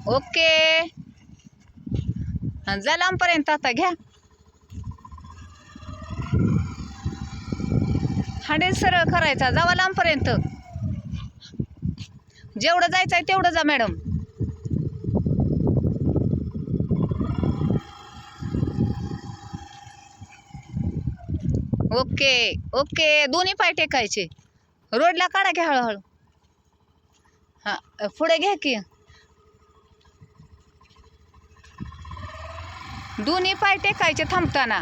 Okay. जा लांबपर्यंत आता घ्या. हँडल सरळ करायचा, जावा लांबपर्यंत. जेवढं जायचंय तेवढं जा मॅडम. Okay okay. दोन्ही पाय टेकायचे. रोडला काढा घ्या हळूहळू. हा पुढे घ्या की. दोन्ही पाय टेकायचे थांबताना.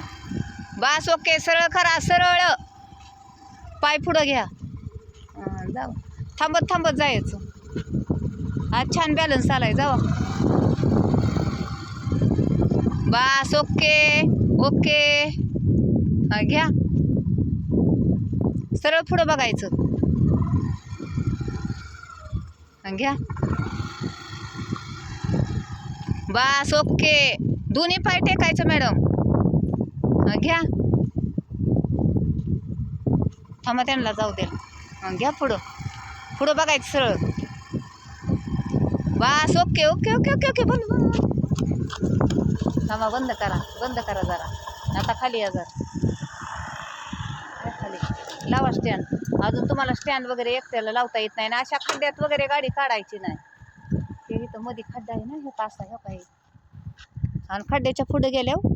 बस ओके. सरळ करा, सरळ. पाय पुढं घ्या. जावा. थांबत थांबत जायचं. आज छान बॅलन्स आलाय. जावा. बस ओके ओके. हा घ्या. सरळ पुढं बघायचं. घ्या. बस ओके. दोन्ही पाय टेकायचं मॅडम. घ्या. थांबा, त्यांना जाऊ द्या. घ्या पुढं. पुढं बघायचं सरळ. बस okay okay okay okay okay. बंद. थांबा, बंद करा, बंद करा जरा. आता खाली या जरा. खाली लावा स्टँड. अजून तुम्हाला स्टँड वगैरे एकट्याला लावता येत नाही ना. अशा खड्ड्यात वगैरे गाडी काढायची नाही. ते इथं मध्ये खड्डा आहे ना, हे पासा हे काही. आणि खड्ड्याच्या पुढे गेल्यावर